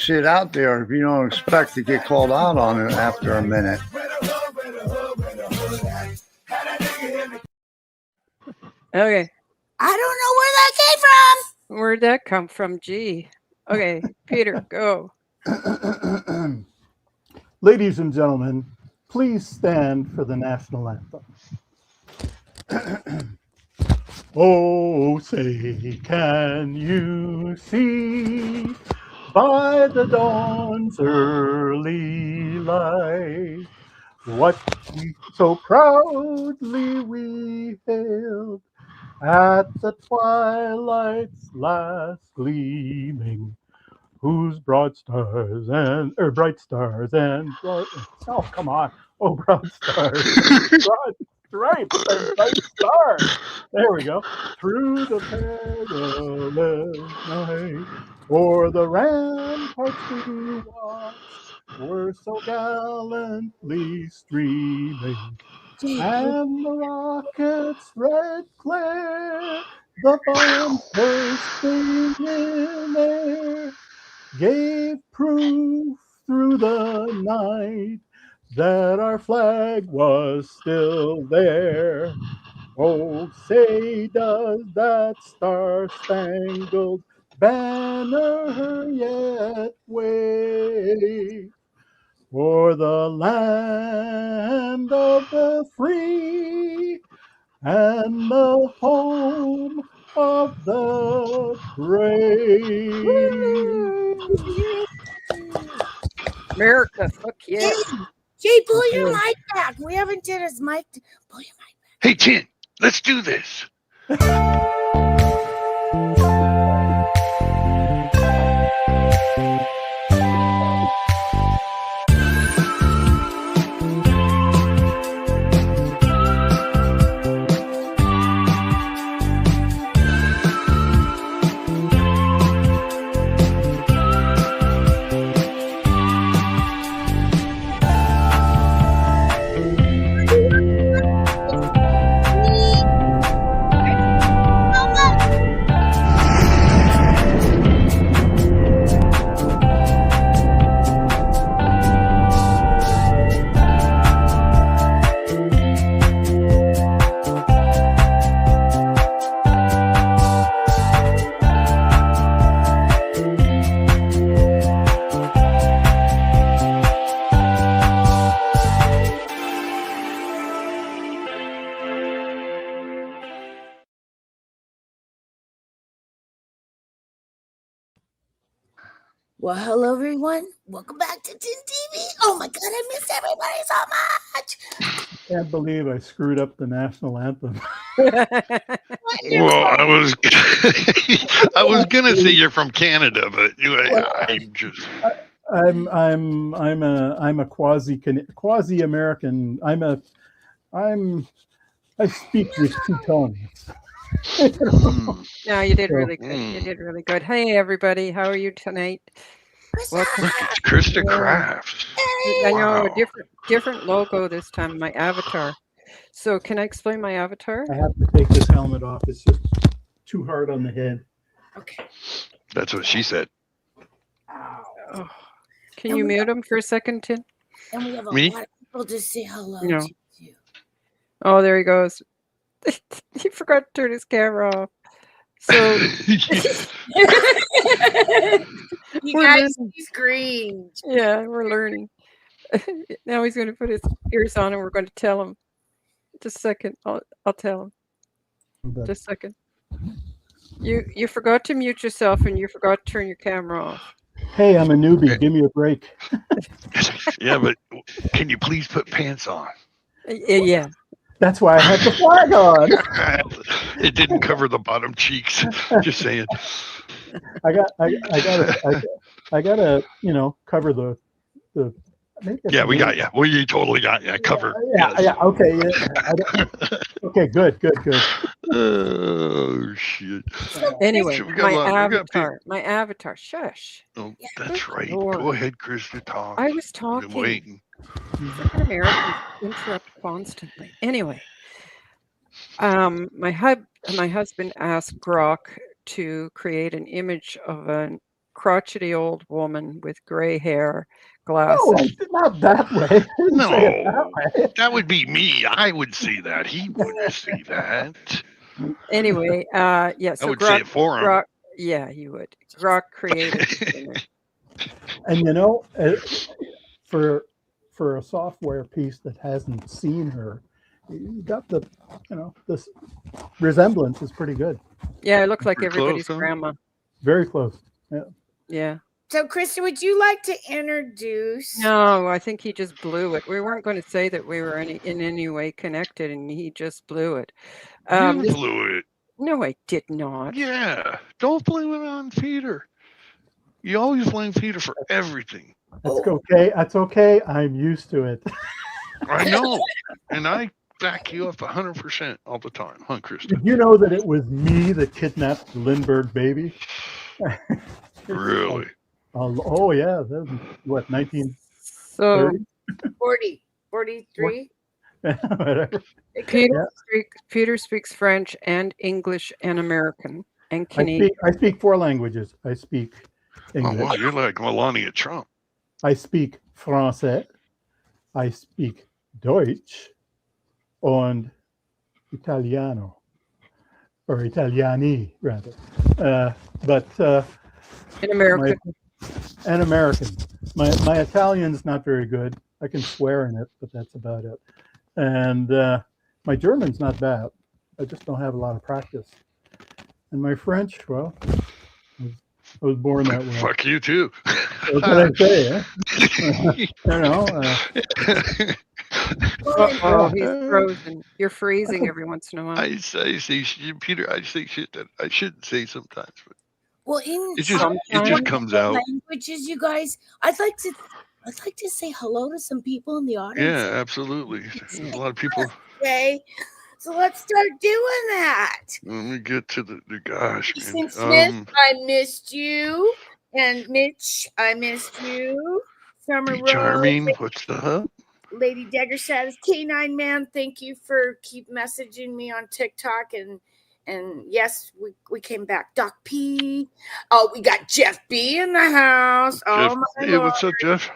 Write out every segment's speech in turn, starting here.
shit out there if you don't expect to get called out on it after a minute. Okay. I don't know where that came from. Where'd that come from? Gee. Okay, Peter, go. Ladies and gentlemen, please stand for the national anthem. Oh, say, can you see by the dawn's early light what so proudly we hailed at the twilight's last gleaming, whose broad stars and bright stars and broad, oh come on, oh broad stars, broad stripes and bright stars. There we go. Through the perilous night, o'er the ramparts we watched, were so gallantly streaming, and the rocket's red glare, the bombs bursting in air, gave proof through the night that our flag was still there. Oh, say does that star-spangled banner yet wave o'er the land of the free and the home of the brave. America, fuck yeah. Jay, pull your mic back. We haven't did his mic. Pull your mic back. Hey, Chin, let's do this. Well, hello, everyone. Welcome back to Tin TV. Oh, my God, I miss everybody so much. Can't believe I screwed up the national anthem. Well, I was gonna say you're from Canada, but I'm a quasi American. I speak with two tongues. No, you did really good. You did really good. Hey, everybody. How are you tonight? Welcome. Look, it's Krista Crafts. I know, a different logo this time, my avatar. So can I explain my avatar? I have to take this helmet off. It's just too hard on the head. Okay. That's what she said. Oh. Can you mute him for a second, Tim? And we have a lot of people to say hello No. to you. Oh, there he goes. He forgot to turn his camera off. So You guys screamed. Yeah, we're learning. Now he's going to put his ears on and we're going to tell him. Just a second. I'll tell him. Just a second. You forgot to mute yourself and you forgot to turn your camera off. Hey, I'm a newbie. Give me a break. Yeah, but can you please put pants on? Yeah. That's why I had the flag on. It didn't cover the bottom cheeks. Just saying. I gotta, cover the. Yeah, we got you. We totally got you. Cover. Yeah. Okay. Yeah. Okay. Good. Oh shit. Anyway, my avatar. Shush. Oh, that's right. Go ahead, Krista. Talk. I was talking. Been waiting. Freaking Americans interrupt constantly. Anyway, my husband asked Grok to create an image of crotchety old woman with gray hair, No, glasses. not that way. I didn't say it that No, way. that would be me. I would see that. He wouldn't see that. Anyway, yeah. I So would say it for him. Grok, yeah, you would. Grok created the singer. And for a software piece that hasn't seen her, you got this resemblance is pretty good. Yeah, it looks like Pretty everybody's close, huh? grandma. Very close. Yeah. Yeah. So, Krista, would you like to introduce? No, I think he just blew it. We weren't going to say that we were in any way connected, and he just blew it. You This- blew it. no, I did not. Yeah. Don't blame it on Peter. You always blame Peter for everything. That's okay. That's okay. I'm used to it. I know. And I back you up 100% all the time, huh, Krista? Did you know that it was me that kidnapped the Lindbergh baby? Really? Oh yeah, that was, what, 1930? So 40, 43. Whatever. Peter speaks French and English and American and I Canadian. speak 4 languages. I speak Oh, English. wow, you're like Melania Trump. I speak Français. I speak Deutsch and Italiano, or Italiani rather. But In American. and American. My Italian's not very good. I can swear in it, but that's about it. And my German's not bad. I just don't have a lot of practice. And my French, well, I was born that way. Fuck you too. What did I say? Oh, he's frozen. You're freezing every once in a while. I say Peter. I say shit that I shouldn't say sometimes, but Well, in it just Sometimes. comes out. languages, you guys, I'd like to say hello to some people in the audience. Yeah, absolutely. There's a lot of people. Okay, so let's start doing that. Let me get to the gosh. Jason Man. Smith, I missed you, and Mitch, I missed you. Summer Be Rose, charming. What's up? Lady Dagger says, K9 Man, thank you for keep messaging me on TikTok, and yes, we came back. Doc P. Oh, we got Jeff B in the house. Oh Jeff, my yeah, Lord. what's up, Jeff?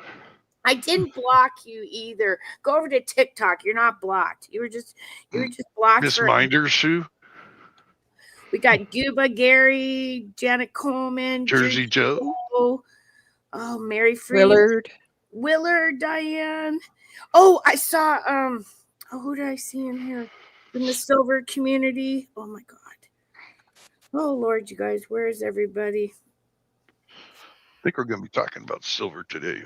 I didn't block you either. Go over to TikTok. You're not blocked. You were just blocked. Miss for- Minders, Sue? We got Guba, Gary, Janet Coleman, Jersey Joe? Oh, Mary Free, Willard, Diane. Oh, I saw who did I see in here? In the silver community. Oh my God. Oh Lord, you guys, where is everybody? I think we're going to be talking about silver today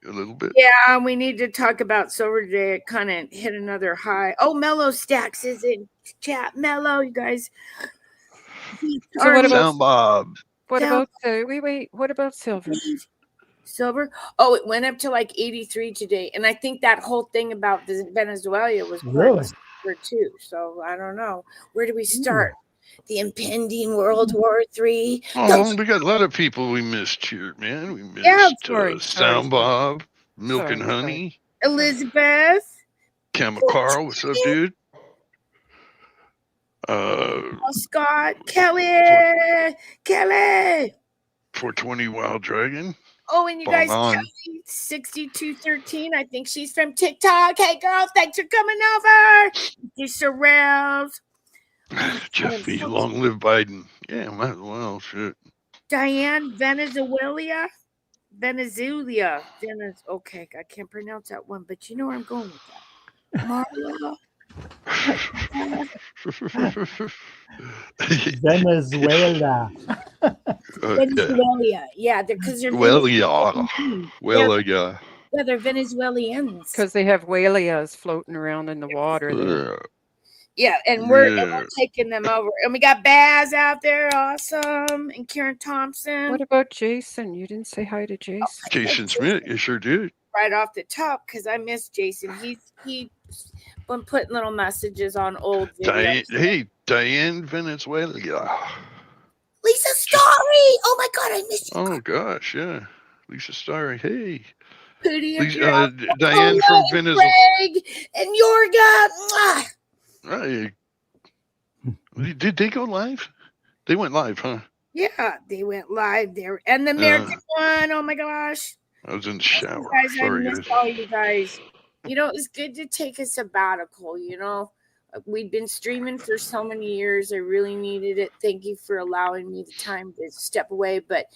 a little bit. Yeah, we need to talk about silver today. It kind of hit another high. Oh, Mellow Stacks is in chat. Mellow, you guys. So what about Sound Bob? what Down- about wait, what about silver? Silver? Oh, it went up to like 83 today. And I think that whole thing about Venezuela was Really? silver too. So I don't know. Where do we start? The impending World War III. Oh, we got a lot of people we missed here, man. We missed sorry. Sound Bob, Milk Sorry, and Honey, Elizabeth. Camel Carl. What's up, dude? Scott. Kelly. 420 Wild Dragon. Oh, and you Bong guys, on. Kelly 6213. I think she's from TikTok. Hey, girl, thanks for coming over. You Sorrells. Jeff B. Long live Biden. Yeah, might as well. Shit. Diane Venezuela. Okay, I can't pronounce that one, but you know where I'm going with that. Marla. Venezuela. Venezuela. Yeah, because they're Well, yeah. Venezuelan. Well, yeah. Yeah, they're Venezuelans. Because they have whaleas floating around in the water. There. Yeah, and we're taking them over. And we got Baz out there, awesome, and Karen Thompson. What about Jason? You didn't say hi to Jason. Jason Smith, you sure did. Right off the top, because I miss Jason. He's been putting little messages on old videos. Diane Venezuela. Lisa Starry! Oh my God, I missed you. Oh gosh, yeah. Lisa Starry. Hey. Pooty Lisa, Diane from Venezuela. Greg and Yorga. Mwah. Right. Did they go live? They went live, huh? Yeah, they went live there, and the American one. Oh my gosh! I was in the shower. Guys, I Sorry, missed guys. all you guys. You know, it's good to take a sabbatical. You know, we've been streaming for so many years. I really needed it. Thank you for allowing me the time to step away. But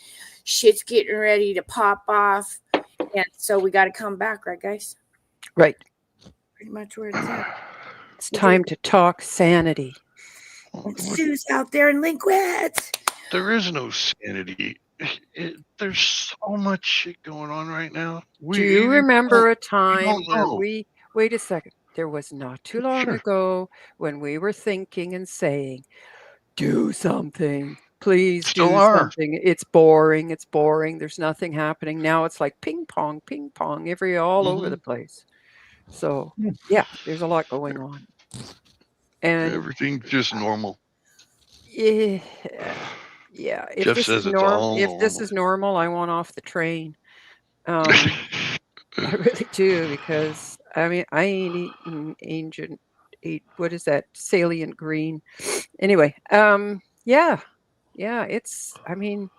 shit's getting ready to pop off, and so we got to come back, right, guys? Right. Pretty much where it's at. It's time to talk sanity. And Sue's out there in Linkwitz. There is no sanity. There's so much shit going on right now. Do you remember a time where wait a second, there was not too long ago when we were thinking and saying, do something, please do something. It's boring. There's nothing happening. Now it's like ping pong, all over the place. So yeah, there's a lot going on. And everything's just normal. Yeah. If Jeff this says is it's all if this is normal, I want off the train. I really do, because I mean I ain't eating ancient what is that, salient green? Anyway, yeah, it's, I mean,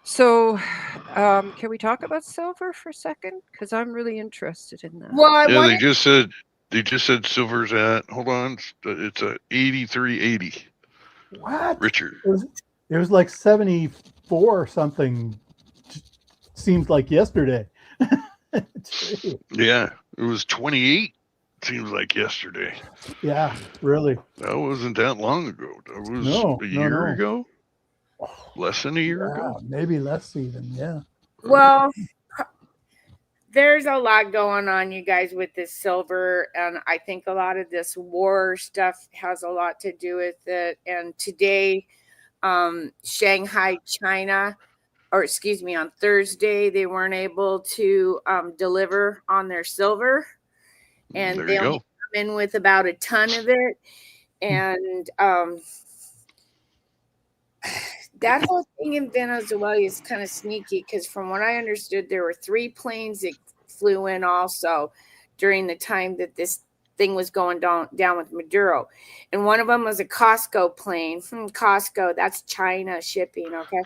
so can we talk about silver for a second? Because I'm really interested in that. Well, yeah, they just said silver's at, hold on, it's a 83.80. What? Richard. It was like 74 or something. Seems like yesterday. Yeah, it was 28. Seems like yesterday. Yeah, really. That wasn't that long ago. That was a year ago. Less than a year ago. Maybe less even. Yeah. Well, there's a lot going on, you guys, with this silver, and I think a lot of this war stuff has a lot to do with it. And today, Shanghai, China, or excuse me, on Thursday, they weren't able to deliver on their silver, and they only come in with about a ton of it. And that whole thing in Venezuela is kind of sneaky, because from what I understood, there were 3 planes that flew in also during the time that this thing was going down with Maduro. And one of them was a Costco plane. Costco, that's China shipping, okay?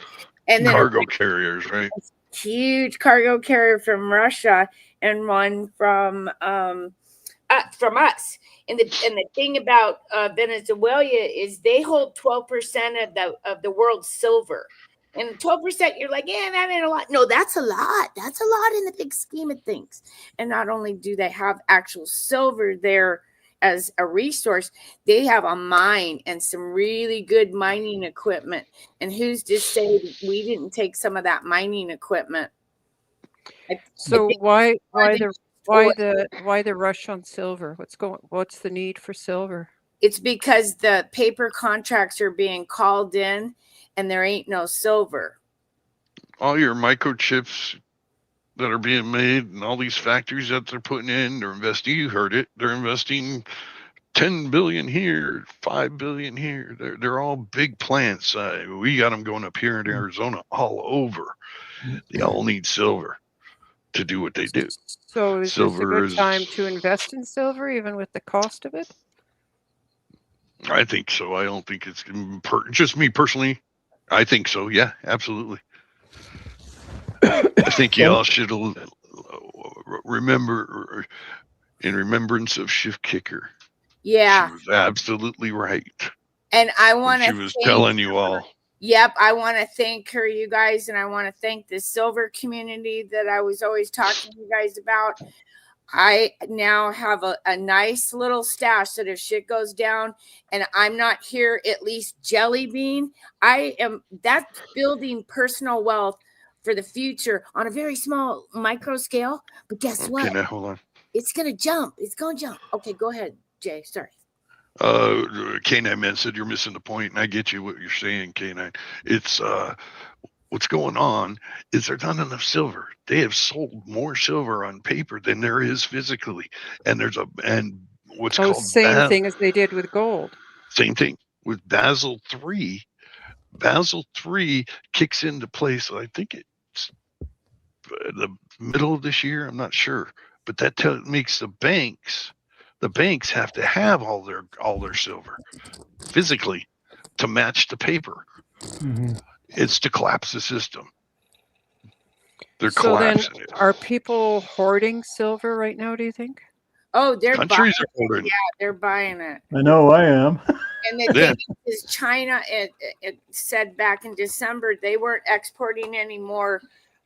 And then cargo carriers, right? Huge cargo carrier from Russia, and one from us. And the thing about Venezuela is they hold 12% of the world's silver. And 12%, you're like, yeah, that ain't a lot. No, that's a lot. That's a lot in the big scheme of things. And not only do they have actual silver there as a resource, they have a mine and some really good mining equipment. And who's to say we didn't take some of that mining equipment? So why the rush on silver? What's the need for silver? It's because the paper contracts are being called in and there ain't no silver. All your microchips that are being made and all these factories that they're putting in, they're investing, you heard it, they're investing 10 billion here, 5 billion here. They're all big plants. We got them going up here in Arizona all over. They all need silver to do what they do. So is this a good time to invest in silver, even with the cost of it? I think so. I don't think it's just me personally. I think so. Yeah, absolutely. I think y'all should remember, in remembrance of Shift Kicker. Yeah. She was absolutely right. And I want to she was telling you all. Yep, I want to thank her, you guys, and I want to thank the silver community that I was always talking to you guys about. I now have a nice little stash that if shit goes down and I'm not here, at least Jelly Bean, that's building personal wealth for the future on a very small micro scale. But guess what? Now, hold on. It's going to jump. It's going to jump. Okay, go ahead, Jay. Sorry. K9 Man said you're missing the point, and I get you what you're saying, K9. It's what's going on is there's not enough silver. They have sold more silver on paper than there is physically, and what's called same thing as they did with gold. Same thing with Basel III. Basel III kicks into place. I think it's the middle of this year. I'm not sure, but that makes the banks have to have all their silver physically to match the paper. Mm-hmm. It's to collapse the system. They're So then, collapsing it. are people hoarding silver right now, do you think? Oh, they're buying Countries are it. hoarding. Yeah, they're buying it. I know I am. And the Yeah. thing is, China, it said back in December, they weren't exporting any more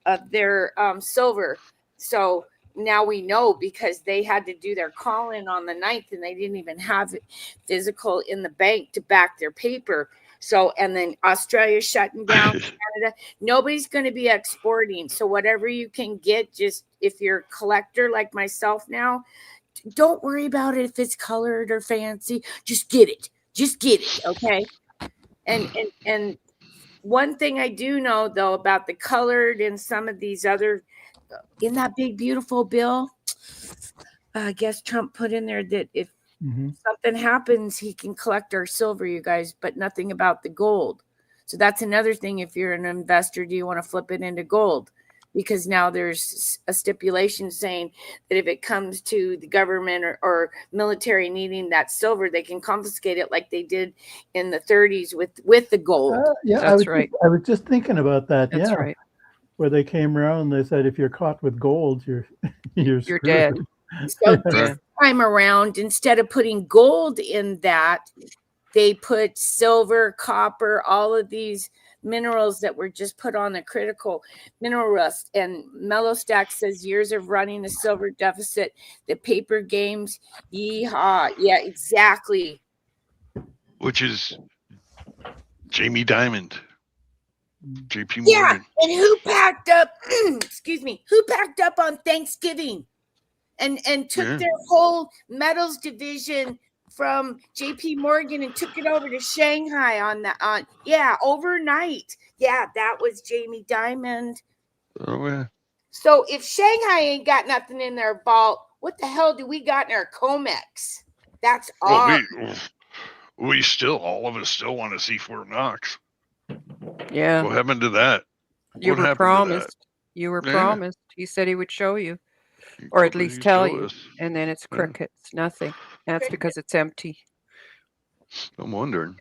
of their silver. So now we know, because they had to do their call-in on the 9th, and they didn't even have it physical in the bank to back their paper. So, and then Australia shutting down, Canada, nobody's going to be exporting. So whatever you can get, just if you're a collector like myself now, don't worry about it if it's colored or fancy. Just get it. Just get it, okay? And one thing I do know, though, about the colored and some of these other, in that big, beautiful bill, I guess Trump put in there that if something happens, he can collect our silver, you guys, but nothing about the gold. So that's another thing. If you're an investor, do you want to flip it into gold? Because now there's a stipulation saying that if it comes to the government or military needing that silver, they can confiscate it like they did in the 30s with the gold. Yeah, That's right. I was just thinking about that. That's yeah, right. Where they came around and they said, if you're caught with gold, you're You're dead. So this time around, instead of putting gold in that, they put silver, copper, all of these minerals that were just put on the critical mineral list. And Mellow Stack says years of running a silver deficit, the paper games, yeehaw. Yeah, exactly. Which is Jamie Dimon, JP Morgan. Yeah, and who packed up, excuse me, who packed up on Thanksgiving and took their whole metals division from JP Morgan and took it over to Shanghai overnight. Yeah, that was Jamie Dimon. Oh, yeah. So if Shanghai ain't got nothing in their vault, what the hell do we got in our COMEX? That's all. We still, all of us still want to see Fort Knox. Yeah. What happened to that? You were promised. You were promised. He said he would show you, or at least tell you. And then it's crickets, nothing. That's because it's empty. I'm wondering.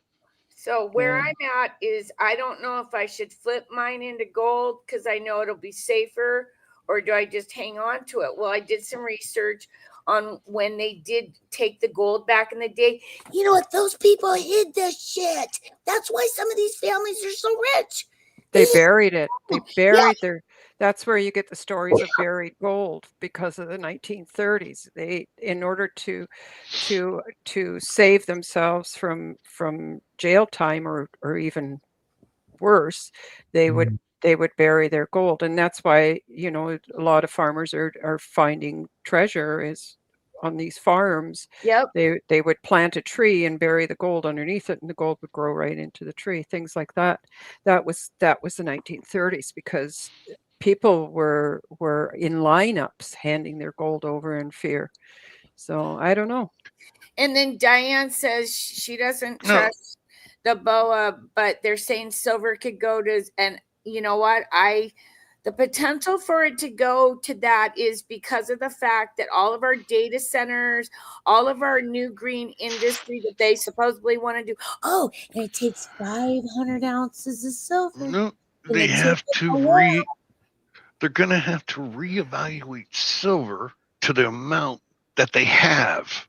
So where I'm at is, I don't know if I should flip mine into gold because I know it'll be safer, or do I just hang on to it? Well, I did some research on when they did take the gold back in the day. You know what? Those people hid the shit. That's why some of these families are so rich. They buried it. They buried their. That's where you get the stories of buried gold, because of the 1930s. They, in order to save themselves from jail time or even worse, they would bury their gold. And that's why, you know, a lot of farmers are finding treasure is on these farms. Yep. They would plant a tree and bury the gold underneath it, and the gold would grow right into the tree. Things like that. That was the 1930s, because people were in lineups handing their gold over in fear. So I don't know. And then Diane says she doesn't trust the BOA, but they're saying silver could go to, and you know what? The potential for it to go to that is because of the fact that all of our data centers, all of our new green industry that they supposedly want to do. Oh, and it takes 500 ounces of silver. No, they have to they're going to have to reevaluate silver to the amount that they have.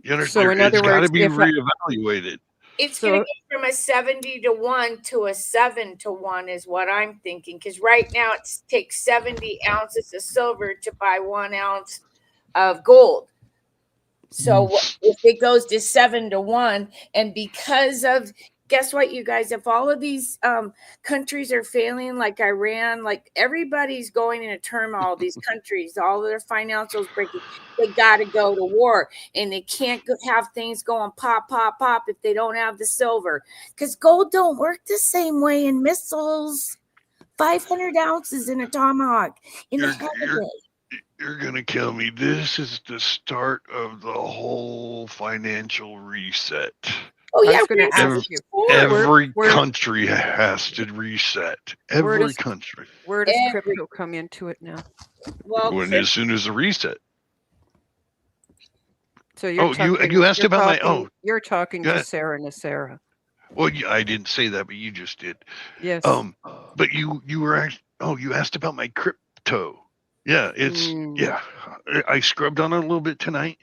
You understand? So in other words, it's got to be reevaluated. It's going to go from a 70 to 1 to a 7 to 1 is what I'm thinking. Because right now it takes 70 ounces of silver to buy 1 ounce of gold. So if it goes to 7 to 1, and because of, guess what, you guys, if all of these countries are failing, like Iran, like everybody's going into turmoil, these countries, all of their financials breaking, they got to go to war, and they can't have things going pop, pop, pop if they don't have the silver, because gold don't work the same way in missiles. 500 ounces in a Tomahawk in the head of it. You're going to kill me. This is the start of the whole financial reset. Oh, yeah. Every country has to reset. Every country. Where does crypto come into it now? Well, as soon as the reset. So you're you asked about my You're talking to Sarah Nacera. Well, I didn't say that, but you just did. Yes. But you were actually, you asked about my crypto. Yeah, it's yeah. I scrubbed on it a little bit tonight.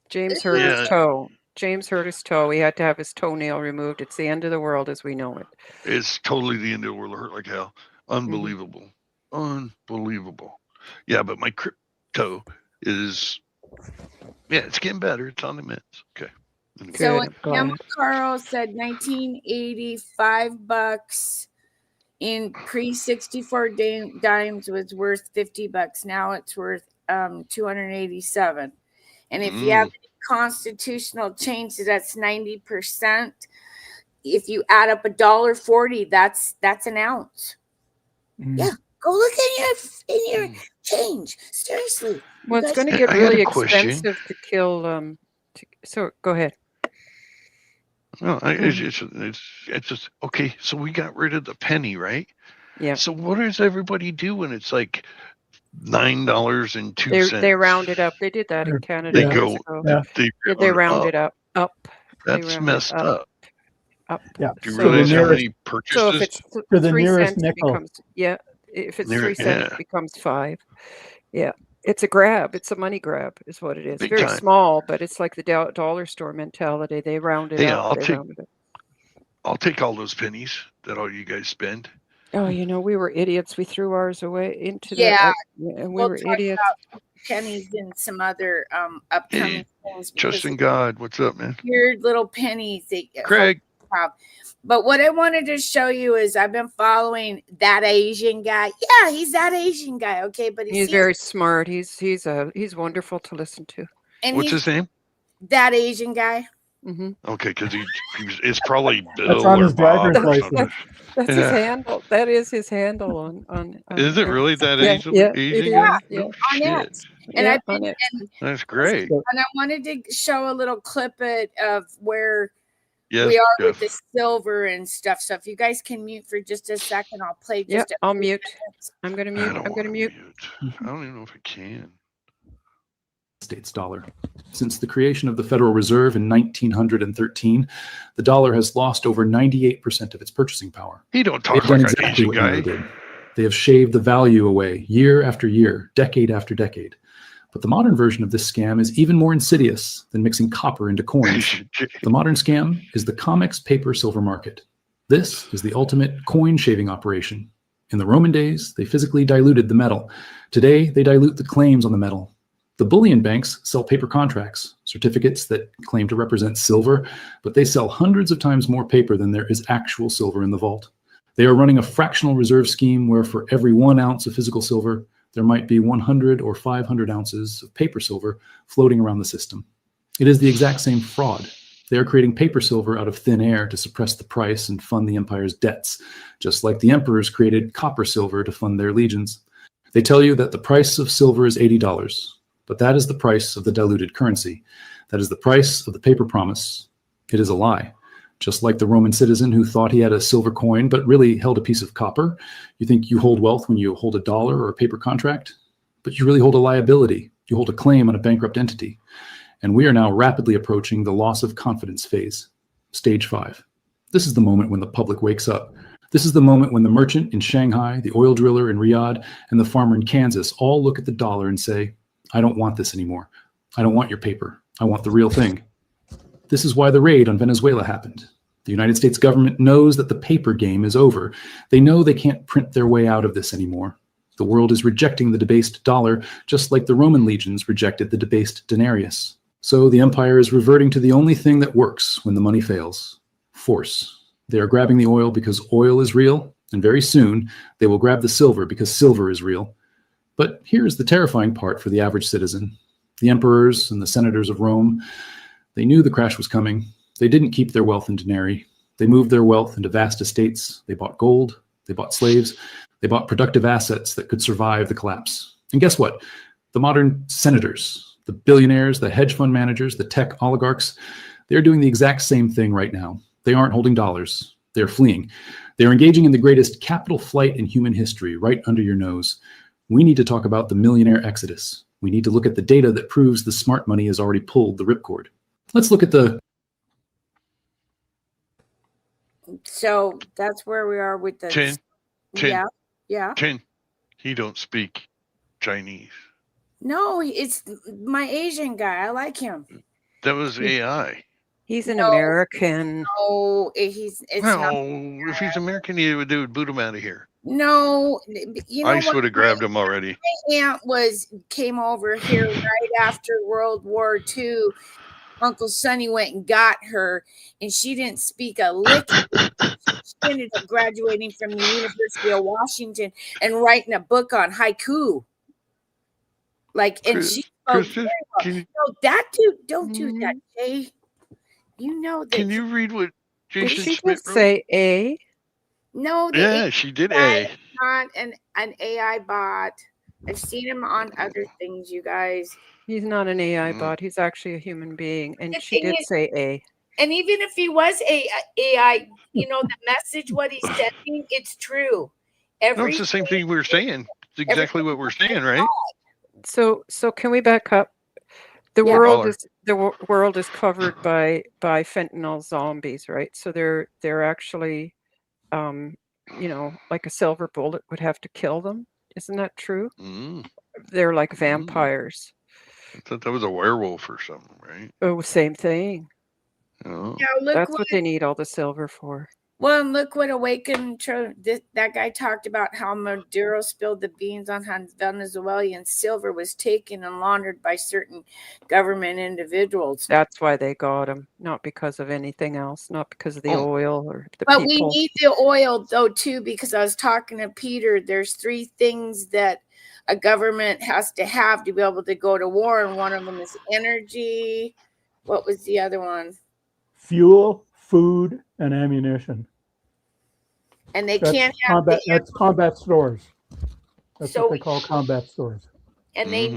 James hurt his toe. James hurt his toe. He had to have his toenail removed. It's the end of the world as we know it. It's totally the end of the world. It hurt like hell. Unbelievable. Unbelievable. Yeah, but my crypto is, it's getting better. It's on the meds. Okay. So Carl said 1980, $5 in pre-64 dimes was worth $50. Now it's worth 287. And if you have any constitutional change, that's 90%. If you add up $1.40, that's an ounce. Yeah, go look in your change. Seriously. Well, it's going to get really expensive to kill. So go ahead. No, it's just okay. So we got rid of the penny, right? Yeah. So what does everybody do when it's like $9.02? They round it up. They did that in Canada. They round it up. That's messed up. Yeah. Do you realize how many purchases? So if it's to the nearest nickel. If it's 3 cents, it becomes 5. Yeah. It's a grab. It's a money grab, is what it is. Big Very time. Small, but it's like the dollar store mentality. They round it up. I'll take all those pennies that all you guys spend. Oh, we were idiots. We threw ours away into and we were idiots. About pennies and some other upcoming things. Trust in God. What's up, man? Weird little pennies. Craig. But what I wanted to show you is I've been following that Asian guy. Yeah, he's that Asian guy. Okay, but he's very smart. He's wonderful to listen to. And what's his name? That Asian guy. Mm-hmm. Okay, because it's probably Bill. That's on or his Bob driver's or something. license. That's his handle. That is his handle on Is it really that Asian? Yeah, Asian? Yeah. On it. That's great. And I wanted to show a little clip of where we are with the silver and stuff. So if you guys can mute for just a second, I'll play just I'll mute. I'm going to mute. I'm going to mute. I don't even know if I can. States dollar. Since the creation of the Federal Reserve in 1913, the dollar has lost over 98% of its purchasing power. He don't talk like an Asian guy. They did. They have shaved the value away year after year, decade after decade. But the modern version of this scam is even more insidious than mixing copper into coins. The modern scam is the COMEX paper silver market. This is the ultimate coin shaving operation. In the Roman days, they physically diluted the metal. Today, they dilute the claims on the metal. The bullion banks sell paper contracts, certificates that claim to represent silver, but they sell hundreds of times more paper than there is actual silver in the vault. They are running a fractional reserve scheme where for every 1 ounce of physical silver, there might be 100 or 500 ounces of paper silver floating around the system. It is the exact same fraud. They are creating paper silver out of thin air to suppress the price and fund the empire's debts, just like the emperors created copper silver to fund their legions. They tell you that the price of silver is $80, but that is the price of the diluted currency. That is the price of the paper promise. It is a lie. Just like the Roman citizen who thought he had a silver coin, but really held a piece of copper. You think you hold wealth when you hold a dollar or a paper contract, but you really hold a liability. You hold a claim on a bankrupt entity. And we are now rapidly approaching the loss of confidence phase, stage 5. This is the moment when the public wakes up. This is the moment when the merchant in Shanghai, the oil driller in Riyadh, and the farmer in Kansas all look at the dollar and say, I don't want this anymore. I don't want your paper. I want the real thing. This is why the raid on Venezuela happened. The United States government knows that the paper game is over. They know they can't print their way out of this anymore. The world is rejecting the debased dollar, just like the Roman legions rejected the debased denarius. So the empire is reverting to the only thing that works when the money fails: force. They are grabbing the oil because oil is real, and very soon they will grab the silver because silver is real. But here's the terrifying part for the average citizen. The emperors and the senators of Rome, they knew the crash was coming. They didn't keep their wealth in denarii. They moved their wealth into vast estates. They bought gold. They bought slaves. They bought productive assets that could survive the collapse. And guess what? The modern senators, the billionaires, the hedge fund managers, the tech oligarchs, they're doing the exact same thing right now. They aren't holding dollars. They're fleeing. They're engaging in the greatest capital flight in human history right under your nose. We need to talk about the millionaire exodus. We need to look at the data that proves the smart money has already pulled the ripcord. Let's look at the So that's where we are with the. Tin. Yeah. Tin. He don't speak Chinese. No, it's my Asian guy. I like him. That was AI. He's an American. No, it's not. No, if he's American, they would boot him out of here. No, you know ICE what? would have grabbed him already. My aunt came over here right after World War II. Uncle Sonny went and got her, and she didn't speak a lick. She ended up graduating from the University of Washington and writing a book on haiku. And she spoke very well. No, that dude, don't do that, Jay. You know that. Can you read what Jason Did she Schmidt just wrote? say A? No, Yeah, she did A. Not an AI bot. I've seen him on other things, you guys. He's not an AI bot. He's actually a human being, and she did say A. And even if he was AI, the message, what he's sending, it's true. No, it's the same thing we were saying. It's exactly what we're saying, right? So can we back up? The world is covered by fentanyl zombies, right? So they're actually, like a silver bullet would have to kill them. Isn't that true? They're like vampires. I thought that was a werewolf or something, right? Oh, same thing. Oh. Yeah, that's what they need all the silver for. Well, and look what Awakened, that guy talked about how Maduro spilled the beans on how Venezuelan silver was taken and laundered by certain government individuals. That's why they got him, not because of anything else, not because of the oil or the people. But we need the oil, though, too, because I was talking to Peter. There's 3 things that a government has to have to be able to go to war, and one of them is energy. What was the other one? Fuel, food, and ammunition. And they can't have that's combat stores. That's what they call combat stores. And they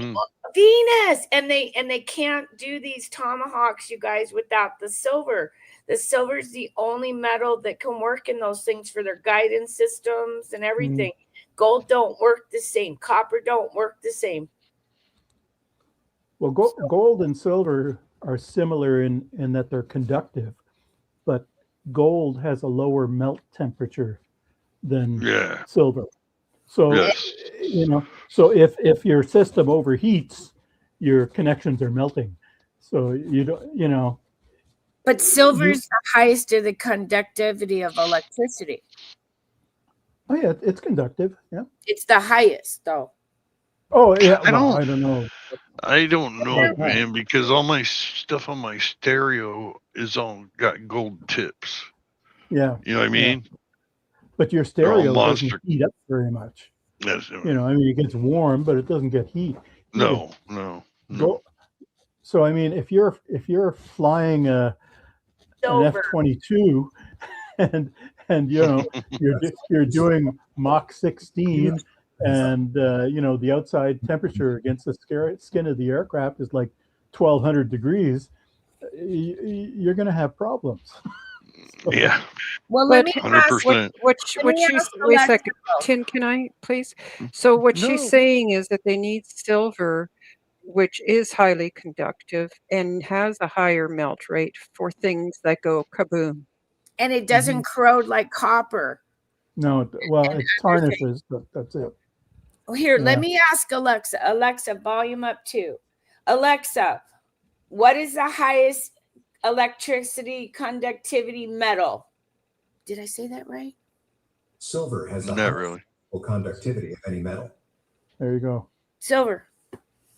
Venus, and they can't do these tomahawks, you guys, without the silver. The silver is the only metal that can work in those things for their guidance systems and everything. Gold don't work the same. Copper don't work the same. Well, gold and silver are similar in that they're conductive, but gold has a lower melt temperature than silver. So, so if your system overheats, your connections are melting. So But silver is the highest of the conductivity of electricity. Oh yeah, it's conductive. Yeah. It's the highest, though. Oh yeah. I don't know. I don't know, man, because all my stuff on my stereo is all got gold tips. Yeah. You know what I mean? Yeah. But your stereo doesn't heat up very much. Yes. It gets warm, but it doesn't get heat. No. So if you're flying an F-22 and you're doing Mach 16 and the outside temperature against the skin of the aircraft is like 1200 degrees, you're going to have problems. Yeah. Well, let me ask. Wait a second, Tin, can I please? So what she's saying is that they need silver, which is highly conductive and has a higher melt rate for things that go kaboom. And it doesn't corrode like copper. No, it tarnishes, but that's it. Here, let me ask Alexa. Alexa, volume up 2. Alexa, what is the highest electricity conductivity metal? Did I say that right? Silver has the highest conductivity of any metal. There you go. Silver.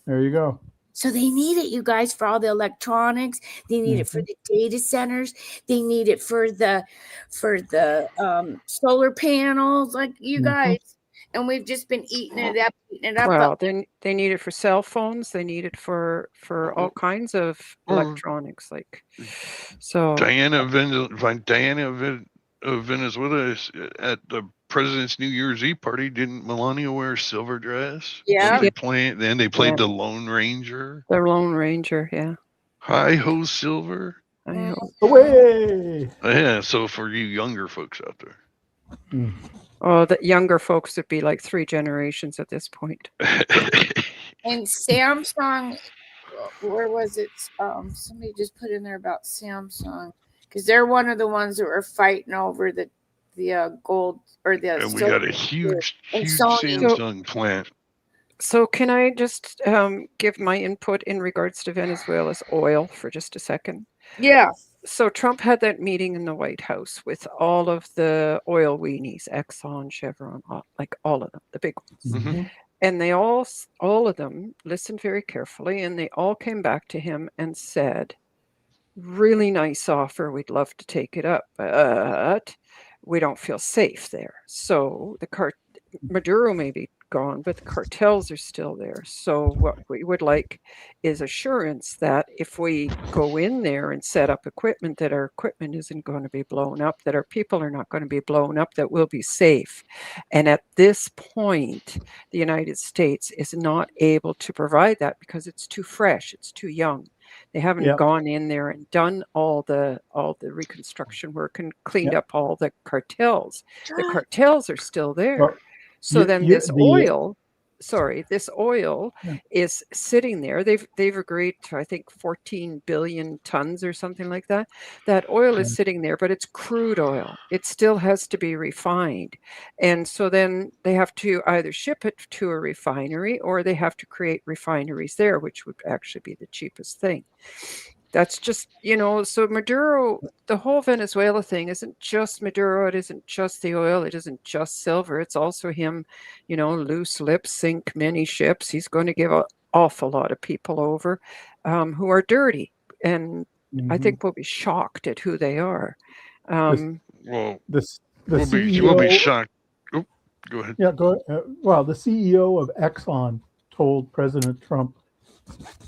There you go. So they need it, you guys, for all the electronics. They need it for the data centers. They need it for the solar panels, like you guys. And we've just been eating it up. Well, then they need it for cell phones. They need it for all kinds of electronics. Diana of Venezuela at the president's New Year's Eve party. Didn't Melania wear a silver dress? Yeah. They played the Lone Ranger. The Lone Ranger, yeah. Hi ho, silver. Away. Yeah. So for you younger folks out there. Oh, the younger folks would be like 3 generations at this point. And Samsung, where was it? Somebody just put in there about Samsung. because they're one of the ones that were fighting over the gold or the. And we got a huge Samsung plant. So can I just give my input in regards to Venezuela's oil for just a second? Yeah. So Trump had that meeting in the White House with all of the oil weenies, Exxon, Chevron, like all of them, the big ones. Mm-hmm. And they all of them listened very carefully, and they all came back to him and said, really nice offer. We'd love to take it up, but we don't feel safe there. So Maduro may be gone, but the cartels are still there. So what we would like is assurance that if we go in there and set up equipment, that our equipment isn't going to be blown up, that our people are not going to be blown up, that we'll be safe. And at this point, the United States is not able to provide that because it's too fresh, it's too young. They haven't gone in there and done all the reconstruction work and cleaned up all the cartels. The cartels are still there. Well, so then this oil is sitting there. They've agreed to, I think, 14 billion tons or something like that. That oil is sitting there, but it's crude oil. It still has to be refined. And so then they have to either ship it to a refinery or they have to create refineries there, which would actually be the cheapest thing. That's just, so Maduro, the whole Venezuela thing isn't just Maduro. It isn't just the oil. It isn't just silver. It's also him, loose lips sink many ships. He's going to give an awful lot of people over who are dirty. And I think we'll be shocked at who they are. We'll be shocked. Oh, go ahead. Yeah, go ahead. Well, the CEO of Exxon told President Trump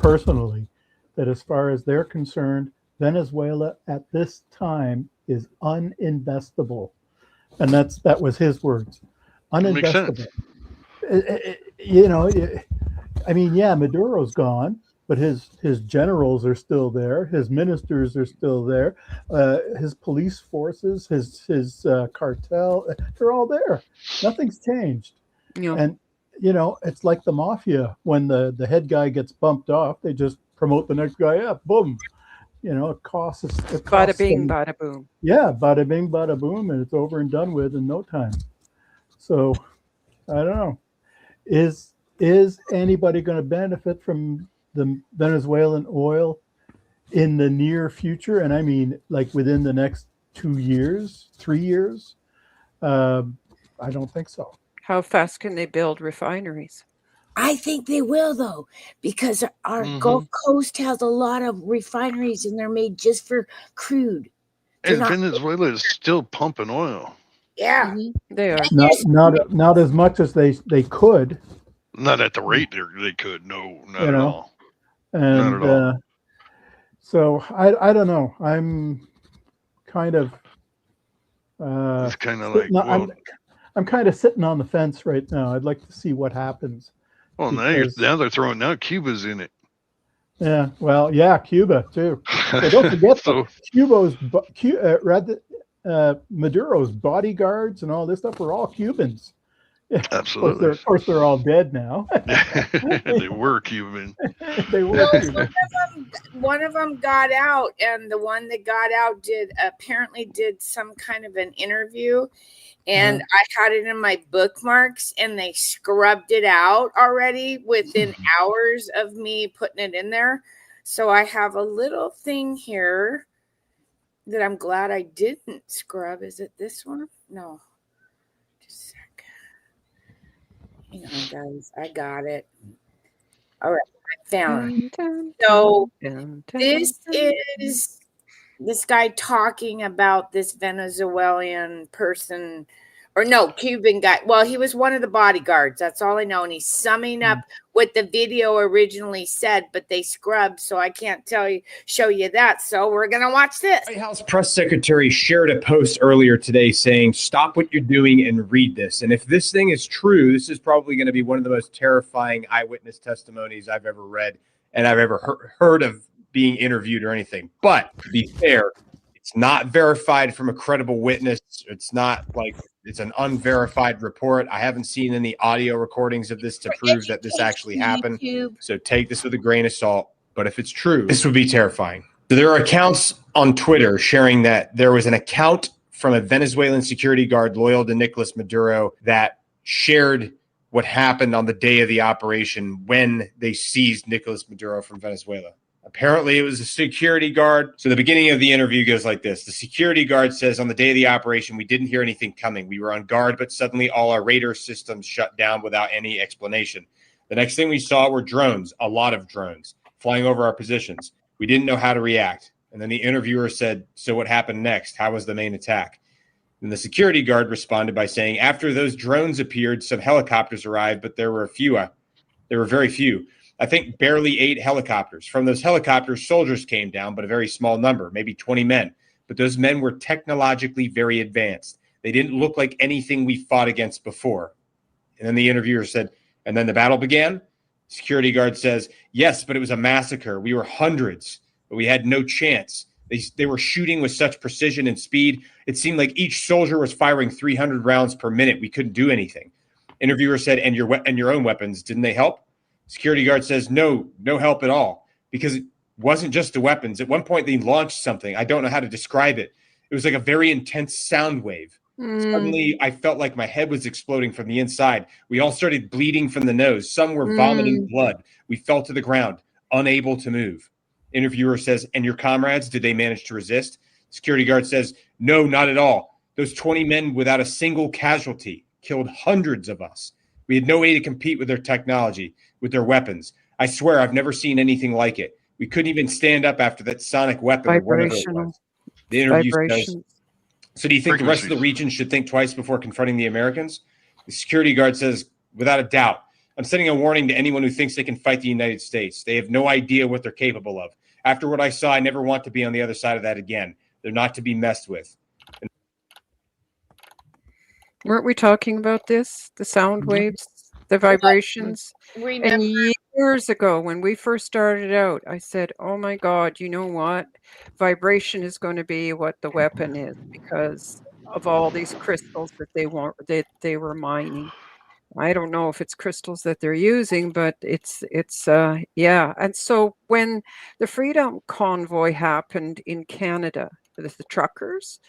personally that as far as they're concerned, Venezuela at this time is uninvestable. And that was his words. Uninvestable. Maduro's gone, but his generals are still there. His ministers are still there. His police forces, his cartel, they're all there. Nothing's changed. Yeah. And, it's like the mafia. When the head guy gets bumped off, they just promote the next guy up. Boom. It costs bada bing, bada boom. Yeah, bada bing, bada boom, and it's over and done with in no time. So I don't know. Is anybody going to benefit from the Venezuelan oil in the near future? And I mean, like within the next 2 years, 3 years? I don't think so. How fast can they build refineries? I think they will, though, because our Gulf Coast has a lot of refineries and they're made just for crude. And Venezuela is still pumping oil. Yeah, they are. Not as much as they could. Not at the rate they could. No, not at all. And not at all. So I don't know. I'm kind of. It's kind of like. I'm kind of sitting on the fence right now. I'd like to see what happens. Well, now they're throwing Cuba's in it. Yeah, well, yeah, Cuba too. So don't forget Maduro's bodyguards and all this stuff were all Cubans. Yeah, absolutely. Of course, they're all dead now. They were Cuban. They were Cuban. One of them got out, and the one that got out apparently did some kind of an interview. And I had it in my bookmarks, and they scrubbed it out already within hours of me putting it in there. So I have a little thing here that I'm glad I didn't scrub. Is it this one? No. Just a sec. Hang on, guys. I got it. All right. I found it. So this is this guy talking about this Venezuelan person, or no, Cuban guy. Well, he was one of the bodyguards. That's all I know. And he's summing up what the video originally said, but they scrubbed, so I can't show you that. So we're going to watch this. White House press secretary shared a post earlier today saying, stop what you're doing and read this. And if this thing is true, this is probably going to be one of the most terrifying eyewitness testimonies I've ever read and I've ever heard of being interviewed or anything. But to be fair, it's not verified from a credible witness. It's not like it's an unverified report. I haven't seen any audio recordings of this to prove that this actually happened. So take this with a grain of salt. But if it's true, this would be terrifying. So there are accounts on Twitter sharing that there was an account from a Venezuelan security guard loyal to Nicolas Maduro that shared what happened on the day of the operation when they seized Nicolas Maduro from Venezuela. Apparently, it was a security guard. So the beginning of the interview goes like this. The security guard says, on the day of the operation, we didn't hear anything coming. We were on guard, but suddenly all our radar systems shut down without any explanation. The next thing we saw were drones, a lot of drones, flying over our positions. We didn't know how to react. And then the interviewer said, so what happened next? How was the main attack? And the security guard responded by saying, after those drones appeared, some helicopters arrived, but there were very few. I think barely 8 helicopters. From those helicopters, soldiers came down, but a very small number, maybe 20 men. But those men were technologically very advanced. They didn't look like anything we fought against before. And then the interviewer said, and then the battle began? Security guard says, yes, but it was a massacre. We were hundreds, but we had no chance. They were shooting with such precision and speed. It seemed like each soldier was firing 300 rounds per minute. We couldn't do anything. Interviewer said, and your own weapons, didn't they help? Security guard says, no help at all, because it wasn't just the weapons. At one point, they launched something. I don't know how to describe it. It was like a very intense sound wave. Suddenly, I felt like my head was exploding from the inside. We all started bleeding from the nose. Some were vomiting blood. We fell to the ground, unable to move. Interviewer says, and your comrades, did they manage to resist? Security guard says, no, not at all. Those 20 men without a single casualty killed hundreds of us. We had no way to compete with their technology, with their weapons. I swear I've never seen anything like it. We couldn't even stand up after that sonic weapon. Or whatever it was. The interview says, so do you think the rest of the region should think twice before confronting the Americans? The security guard says, without a doubt. I'm sending a warning to anyone who thinks they can fight the United States. They have no idea what they're capable of. After what I saw, I never want to be on the other side of that again. They're not to be messed with. Weren't we talking about this? The sound waves, the vibrations? Remember? And years ago, when we first started out, I said, oh my God, you know what? Vibration is going to be what the weapon is because of all these crystals that they were mining. I don't know if it's crystals that they're using, but it's yeah. And so when the Freedom Convoy happened in Canada, the truckers,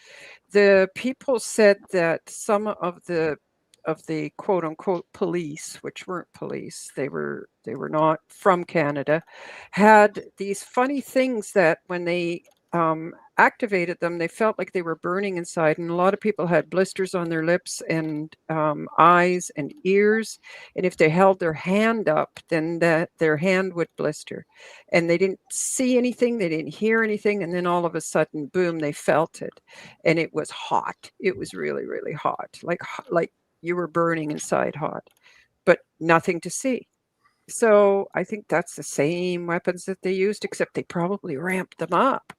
the people said that some of the quote unquote police, which weren't police, they were not from Canada, had these funny things that when they activated them, they felt like they were burning inside. And a lot of people had blisters on their lips and eyes and ears. And if they held their hand up, then their hand would blister. And they didn't see anything, they didn't hear anything. And then all of a sudden, boom, they felt it. And it was hot. It was really, really hot. Like you were burning inside hot, but nothing to see. So I think that's the same weapons that they used, except they probably ramped them up.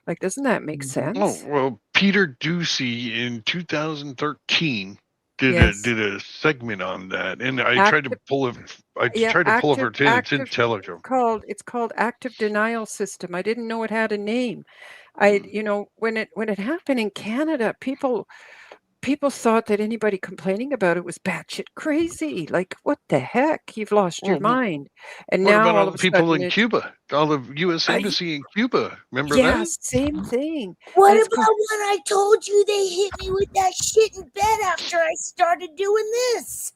Like, doesn't that make sense? Oh, well, Peter Ducey in 2013 did a segment on that, and I tried to pull it. Tried to pull up her tin. It's in Telegram. It's called active denial system. I didn't know it had a name. When it happened in Canada, people thought that anybody complaining about it was batshit crazy. Like, what the heck? You've lost your mind. And what now about all all of the a people sudden in Cuba? All the U.S. Embassy in Cuba. Remember that? Yeah, same thing. What about when I told you they hit me with that shit in bed after I started doing this?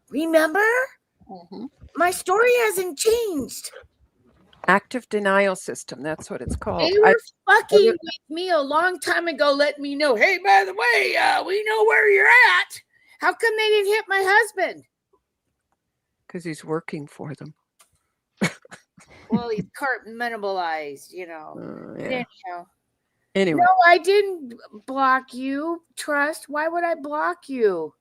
Remember? My story hasn't changed. Active denial system. That's what it's called. They were fucking with me a long time ago, letting me know, hey, by the way, we know where you're at. How come they didn't hit my husband? Because he's working for them. Well, he's compartmentalized, Yeah. Anyhow. Anyway. No, I didn't block you. Trust. Why would I block you?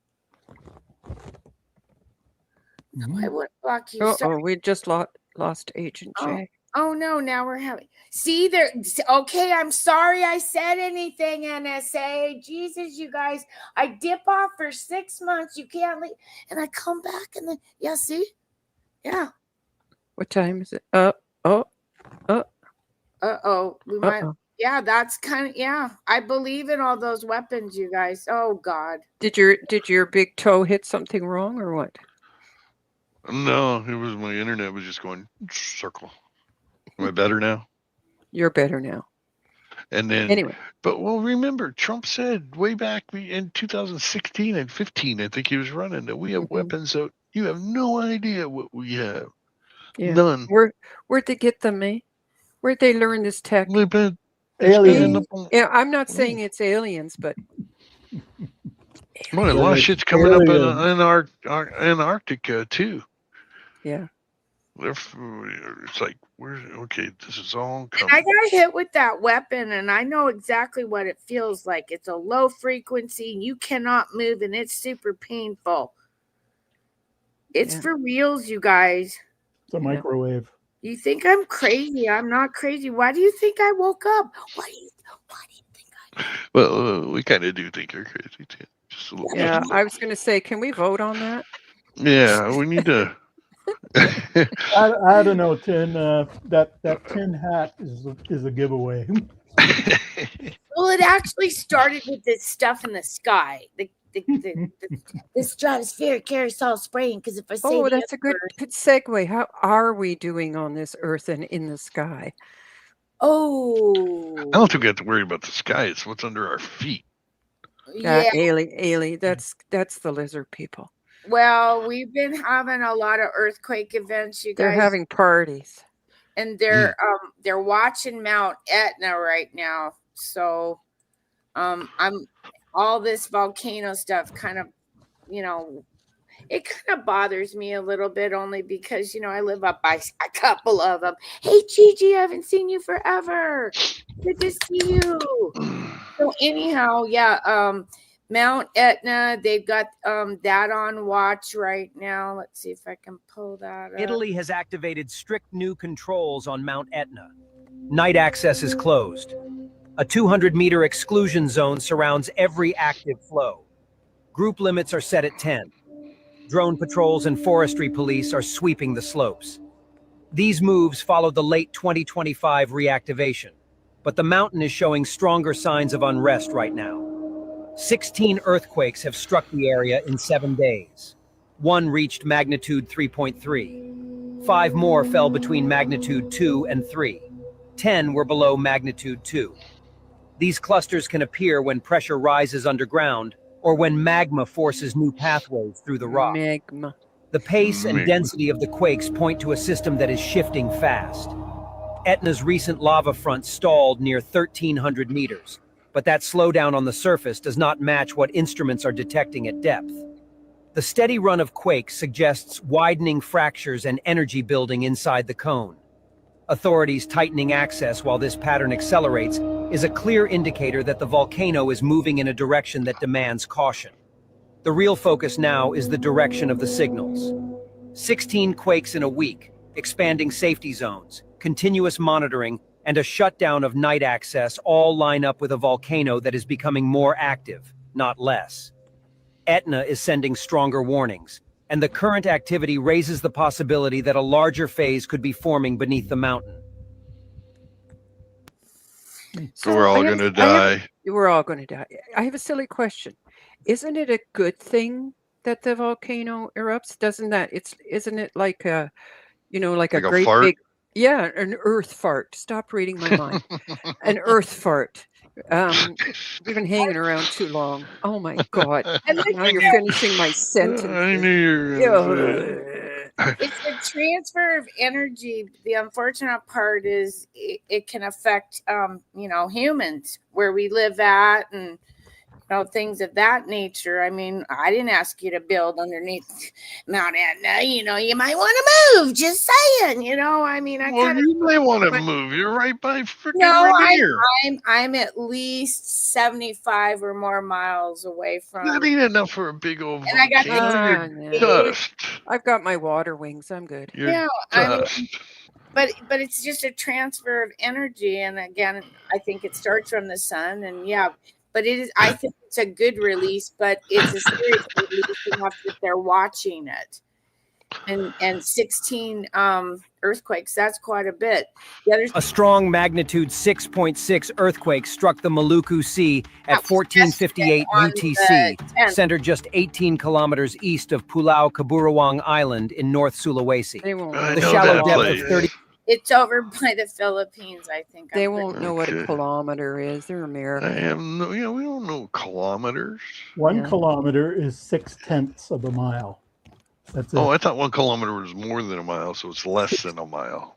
No, I wouldn't block you. Oh, we just lost Agent J. Oh no, now we're having. See there. Okay, I'm sorry I said anything, NSA. Jesus, you guys. I dip off for 6 months. You can't leave, and I come back, and then see, yeah. What time is it? We might. Yeah, that's kind of I believe in all those weapons, you guys. Oh God. Did your big toe hit something wrong or what? No, it was my internet was just going circle. Am I better now? You're better now. And then, anyway. But remember, Trump said way back in 2016 and 15, I think he was running, that we have weapons that you have no idea what we have. Yeah. None. Where'd they get them, eh? Where'd they learn this tech? Aliens. Yeah, I'm not saying it's aliens, but well, a lot of shit's coming up in Antarctica too. Yeah. It's like, this is all coming. And I got hit with that weapon, and I know exactly what it feels like. It's a low frequency, you cannot move, and it's super painful. It's for reals, you guys. It's a microwave. You think I'm crazy? I'm not crazy. Why do you think I woke up? Why do you think I? Well, we kind of do think you're crazy too. Just a little bit. Yeah, I was going to say, can we vote on that? Yeah, we need to. I don't know, Tin. That tin hat is a giveaway. Well, it actually started with this stuff in the sky. The stratospheric aerosol spraying. Because if I say, that's a good segue. How are we doing on this Earth and in the sky? I don't think we have to worry about the sky. It's what's under our feet. Yeah, Ailey, that's the lizard people. Well, we've been having a lot of earthquake events, you guys. They're having parties. And they're watching Mount Etna right now. So I'm all this volcano stuff kind of, it kind of bothers me a little bit, only because, I live up by a couple of them. Hey, Gigi, I haven't seen you forever. Good to see you. So anyhow, Mount Etna, they've got that on watch right now. Let's see if I can pull that up. Italy has activated strict new controls on Mount Etna. Night access is closed. A 200-meter exclusion zone surrounds every active flow. Group limits are set at 10. Drone patrols and forestry police are sweeping the slopes. These moves follow the late 2025 reactivation, but the mountain is showing stronger signs of unrest right now. 16 earthquakes have struck the area in 7 days. One reached magnitude 3.3. 5 more fell between magnitude 2 and 3. 10 were below magnitude 2. These clusters can appear when pressure rises underground or when magma forces new pathways through the rock. The pace and density of the quakes point to a system that is shifting fast. Etna's recent lava front stalled near 1,300 meters. But that slowdown on the surface does not match what instruments are detecting at depth. The steady run of quakes suggests widening fractures and energy building inside the cone. Authorities tightening access while this pattern accelerates is a clear indicator that the volcano is moving in a direction that demands caution. The real focus now is the direction of the signals. 16 quakes in a week, expanding safety zones, continuous monitoring, and a shutdown of night access all line up with a volcano that is becoming more active, not less. Etna is sending stronger warnings, and the current activity raises the possibility that a larger phase could be forming beneath the mountain. So we're all going to die. We're all going to die. I have a silly question. Isn't it a good thing that the volcano erupts? Isn't it like a, like a great fart? big... Yeah, an earth fart. Stop reading my mind. An earth fart. We've been hanging around too long. Oh my God. Now you're finishing my sentence. I knew It's a transfer of energy. The unfortunate part is it can affect, humans where we live at and, things of that nature. I mean, I didn't ask you to build underneath Mount Etna. You might want to move. Just saying. You may want to move. You're right by freaking here. I'm at least 75 or more miles away from. That ain't enough for a big old volcano. And I got dust. I've got my water wings. I'm good. But it's just a transfer of energy, and again, I think it starts from the sun, and but it is. I think it's a good release, but it's a serious release enough that they're watching it. And 16 earthquakes, that's quite a bit. A strong magnitude 6.6 earthquake struck the Maluku Sea at 1458 UTC, centered just 18 kilometers east of Pulau Kaburawang Island in North Sulawesi. The shallow depth of 30 It's over by the Philippines, I think. They won't know what a kilometer is. They're I American. have no, we don't know kilometers. 1 kilometer is 6/10 of a mile. That's it. Oh, I thought 1 kilometer was more than a mile, so it's less than a mile.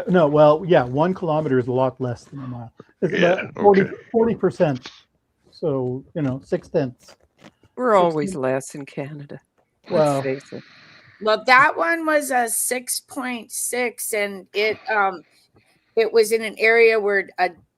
No, well, yeah, 1 kilometer is a lot less than a mile. It's about 40%. So, 6/10. We're always less in Canada. Well, Let's face it. Well, that one was a 6.6, and it was in an area where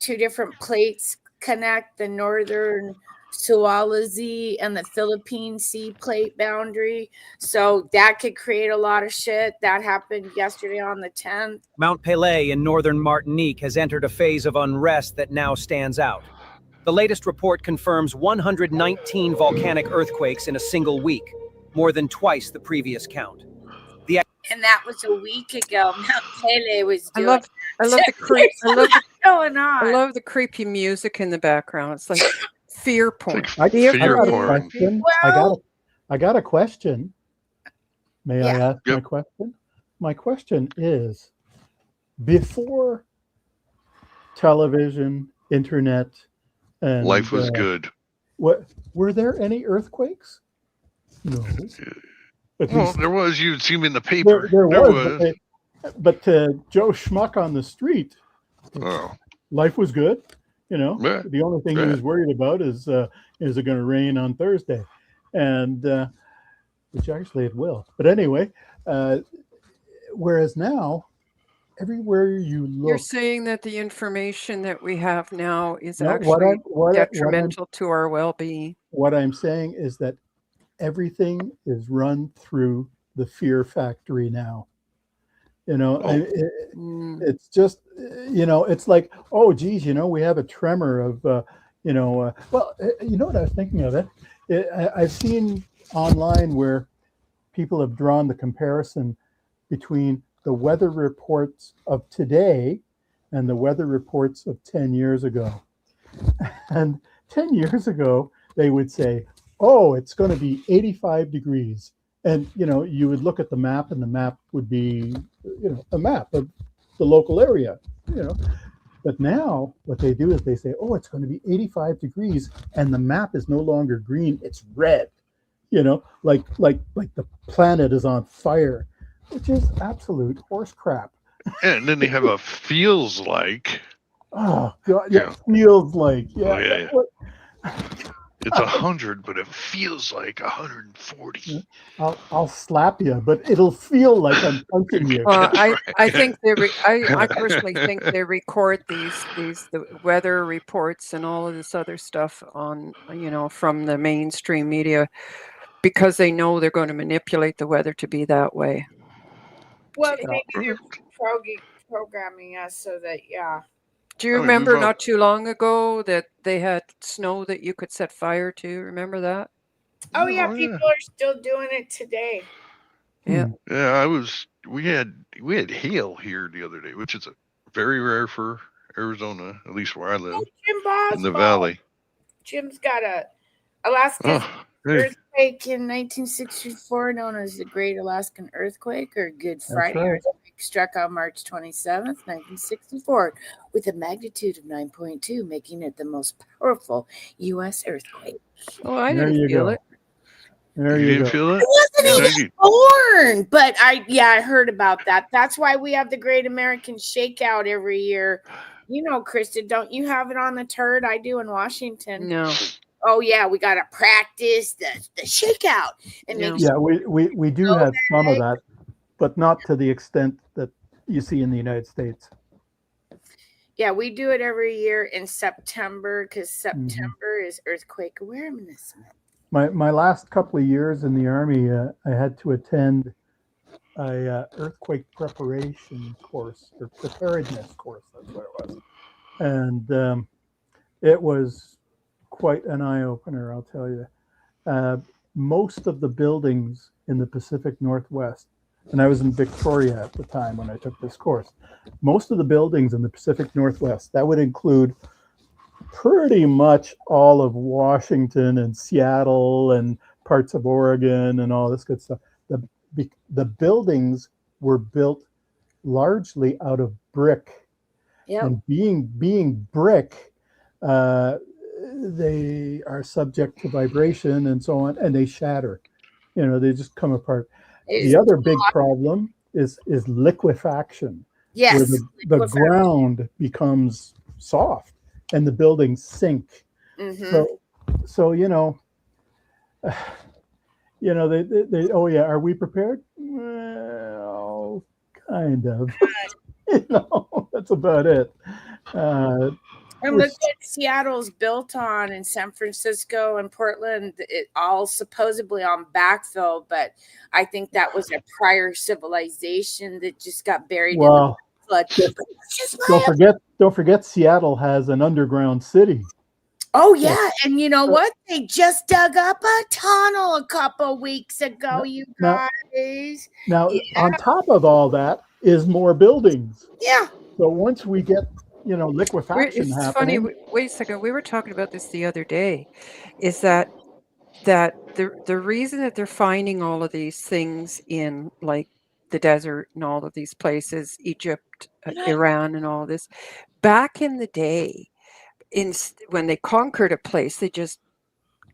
2 different plates connect, the northern Sulawesi and the Philippine Sea plate boundary. So that could create a lot of shit. That happened yesterday on the 10th. Mount Pelée in northern Martinique has entered a phase of unrest that now stands out. The latest report confirms 119 volcanic earthquakes in a single week, more than twice the previous count. And that was a week ago. Mount Pelée was doing I love the creep. going on. I love the creepy music in the background. It's like fear porn. I got a question. May I ask my question? My question is, before television, internet, and life was good. What were there any earthquakes? No. Well, there was. You'd see them in the paper. There was. But to Joe Schmuck on the street, life was good. The only thing he was worried about is it going to rain on Thursday? And which actually it will. But anyway, whereas now, everywhere you look. You're saying that the information that we have now is actually detrimental to our well-being. What I'm saying is that everything is run through the fear factory now. It's just, it's like, oh, geez, we have a tremor of, well, you know what I was thinking of I've seen online where people have drawn the comparison between the weather reports of today and the weather reports of 10 years ago. And 10 years ago, they would say, oh, it's going to be 85 degrees. And, you would look at the map, and the map would be, a map of the local area, But now what they do is they say, oh, it's going to be 85 degrees, and the map is no longer green, it's red, like the planet is on fire, which is absolute horse crap. And then they have a feels like. Oh, God, feels like. Yeah. Oh, yeah. It's 100, but it feels like 140. I'll slap you, but it'll feel like I'm punching you. I think I personally think they record the weather reports and all of this other stuff on from the mainstream media because they know they're going to manipulate the weather to be that way. Well, maybe they're programming us so that Do you remember not too long ago that they had snow that you could set fire to? Remember that? Oh yeah, people are still doing it today. Yeah. Yeah, we had hail here the other day, which is very rare for Arizona, at least where I live. In the valley. Jim's got Alaska's earthquake in 1964, known as the Great Alaskan Earthquake or Good Friday Earthquake, struck on March 27th, 1964, with a magnitude of 9.2, making it the most powerful U.S. earthquake. Oh, I didn't feel it. There you didn't feel it? I wasn't even born, but I heard about that. That's why we have the Great American Shakeout every year. Kristen, don't you have it on the turd? I do in Washington. No. Oh yeah, we gotta practice the shakeout and make we do have some of that, but not to the extent that you see in the United States. Yeah, we do it every year in September because September is Earthquake Awareness Month. My last couple of years in the Army, I had to attend a earthquake preparation course or preparedness course. That's what it was, and it was quite an eye-opener, I'll tell you. Most of the buildings in the Pacific Northwest, and I was in Victoria at the time when I took this course, most of the buildings in the Pacific Northwest, that would include pretty much all of Washington and Seattle and parts of Oregon and all this good stuff. The buildings were built largely out of brick. Yep. And being brick, they are subject to vibration and so on, and they shatter. They just come apart. The other big problem is liquefaction. Yes. Where the ground becomes soft and the buildings sink. Mm-hmm. So they oh yeah, are we prepared? Well, kind of. That's about it. And look what Seattle's built on, and San Francisco and Portland, it all supposedly on backfill, but I think that was a prior civilization that just got buried in the flood. Don't forget Seattle has an underground city. Oh yeah, and you know what? They just dug up a tunnel a couple weeks ago, you guys. Now on top of all that is more buildings. Yeah. So once we get liquefaction happening. Funny. Wait a second. We were talking about this the other day. Is that the reason that they're finding all of these things in like the desert and all of these places, Egypt, Iran, and all of this, back in the day, when they conquered a place, they just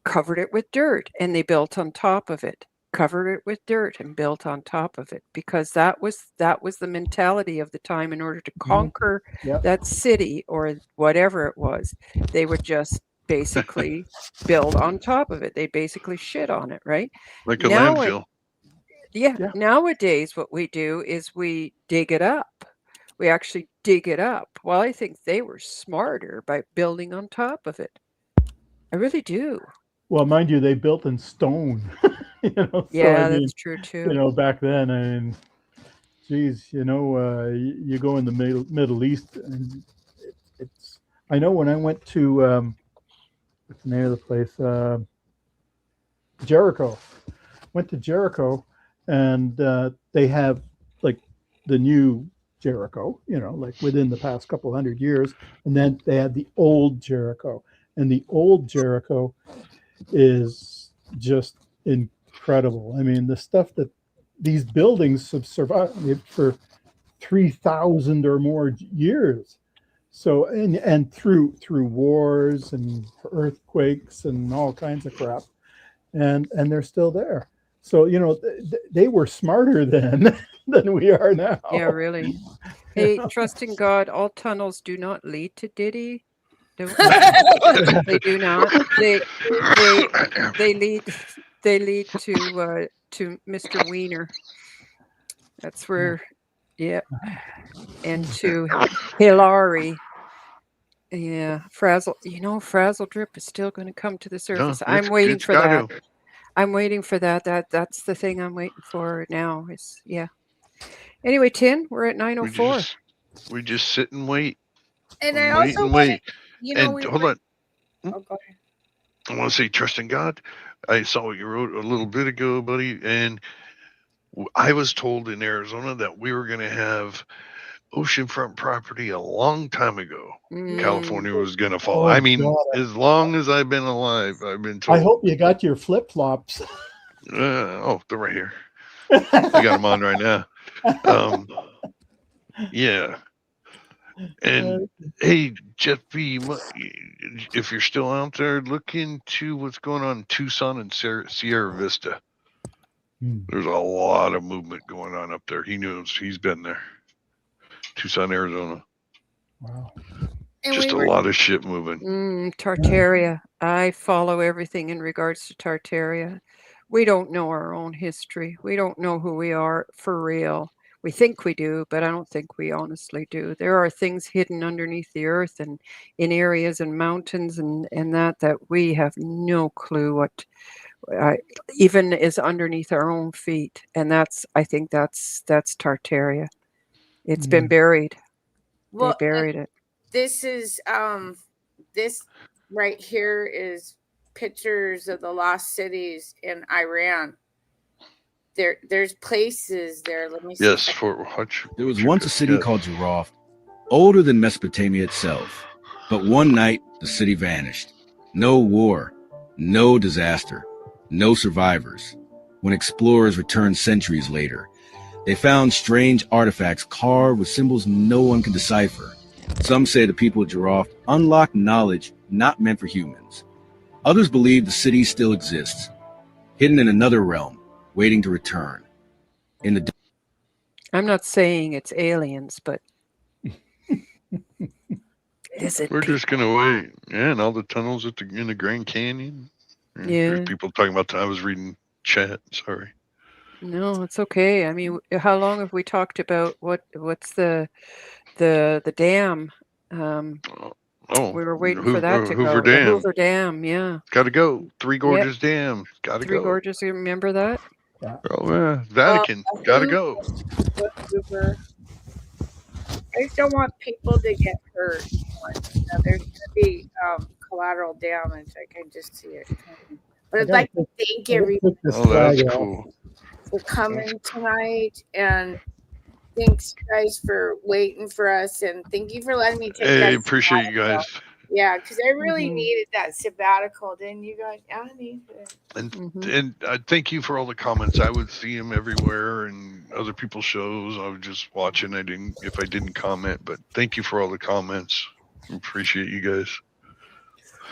covered it with dirt and they built on top of it. Covered it with dirt and built on top of it, because that was the mentality of the time. In order to conquer that city or whatever it was, they would just basically build on top of it. They basically shit on it, right? Like a landfill. Nowadays what we do is we dig it up. We actually dig it up. Well, I think they were smarter by building on top of it. I really do. Well, mind you, they built in stone. That's true too. Back then, I mean, geez, you go in the Middle East, and it's. I know when I went to what's the name of the place? Jericho. Went to Jericho, and they have like the new Jericho, like within the past couple hundred years, and then they had the old Jericho, and the old Jericho is just incredible. I mean, the stuff that these buildings have survived for 3,000 or more years. So, and through wars and earthquakes and all kinds of crap, and they're still there. So, they were smarter then than we are now. Yeah, really. Hey, trusting God, all tunnels do not lead to Diddy. They do not. They lead to Mr. Wiener. That's where, and to Hillary. Yeah, Frazzle Drip is still going to come to the surface. I'm waiting for that. I'm waiting for that. That's the thing I'm waiting for now. Anyway, Tin, we're at 9:04. We just sit and wait. And I also wait. Hold on. Oh, go ahead. I want to say, trust in God. I saw what you wrote a little bit ago, buddy, and I was told in Arizona that we were going to have oceanfront property a long time ago. California was going to fall. I mean, God. As long as I've been alive, I've been told. I hope you got your flip-flops. They're right here. I got them on right now. Yeah. And hey, Jeff B, if you're still out there, look into what's going on in Tucson and Sierra Vista. There's a lot of movement going on up there. He knows. He's been there. Tucson, Arizona. Wow. Just a lot of shit moving. Tartaria. I follow everything in regards to Tartaria. We don't know our own history. We don't know who we are for real. We think we do, but I don't think we honestly do. There are things hidden underneath the earth and in areas and mountains and that we have no clue what even is underneath our own feet. And I think that's Tartaria. It's been buried. They buried it. This is this right here is pictures of the lost cities in Iran. There's places there. Let me see. Yes, Fort Hutch. There was once a city called Jarrah, older than Mesopotamia itself. But one night, the city vanished. No war, no disaster, no survivors. When explorers returned centuries later, They found strange artifacts carved with symbols no one can decipher. Some say the people of Giraffe unlocked knowledge not meant for humans. Others believe the city still exists, hidden in another realm, waiting to return. I'm not saying it's aliens, but is it? We're just gonna wait. Yeah, and all the tunnels in the Grand Canyon. Yeah. There's people talking about. I was reading chat. Sorry. No, it's okay. I mean, how long have we talked about what's the dam? We were waiting for that to Hoover go. The Dam. Hoover Dam, yeah. Got to go. Three Gorges Dam. Got to go. Three Gorges. You remember that? Oh yeah, Vatican. Got to go. Hoover. I just don't want people to get hurt. There's going to be collateral damage. I can just see it coming. But I'd like to thank everybody that's cool. for coming tonight, and thanks guys for waiting for us, and thank you for letting me take that. Appreciate you guys. Yeah, because I really needed that sabbatical, didn't you guys? I needed it. And I thank you for all the comments. I would see them everywhere and other people's shows. I was just watching. If I didn't comment, but thank you for all the comments. Appreciate you guys.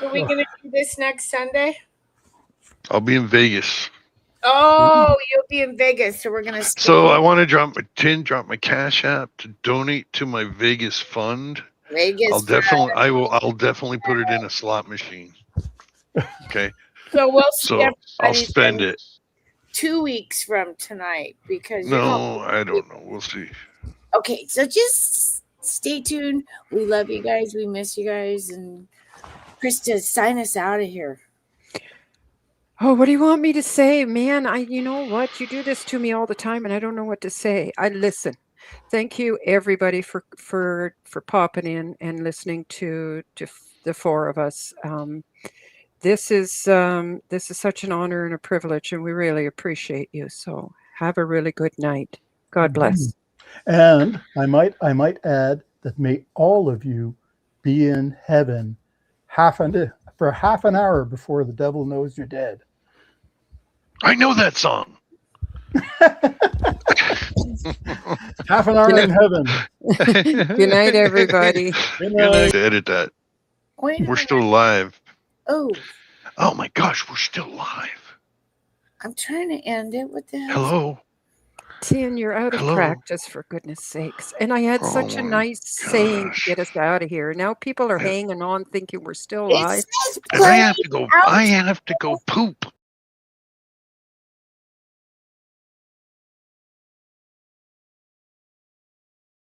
Are we gonna do this next Sunday? I'll be in Vegas. Oh, you'll be in Vegas, so we're gonna. So I want to drop my Cash App to donate to my Vegas fund. Vegas. I'll definitely put it in a slot machine. Okay. So we'll see. I'll spend it 2 weeks from tonight because. No, I don't know. We'll see. Okay, so just stay tuned. We love you guys. We miss you guys, and Krista, sign us out of here. Oh, what do you want me to say, man? You know what? You do this to me all the time, and I don't know what to say. I listen. Thank you, everybody, for popping in and listening to the four of us. This is such an honor and a privilege, and we really appreciate you. So have a really good night. God bless. And I might add that may all of you be in heaven for half an hour before the devil knows you're dead. I know that song. Half an hour in heaven. Good night, everybody. Good night. Edit that. We're still live. Oh my gosh, we're still live. I'm trying to end it. What the hell? Hello. Tian, you're out of practice, for goodness sakes. And I had such a nice saying to get us out of here. Now people are hanging on thinking we're still live. And I have to go poop.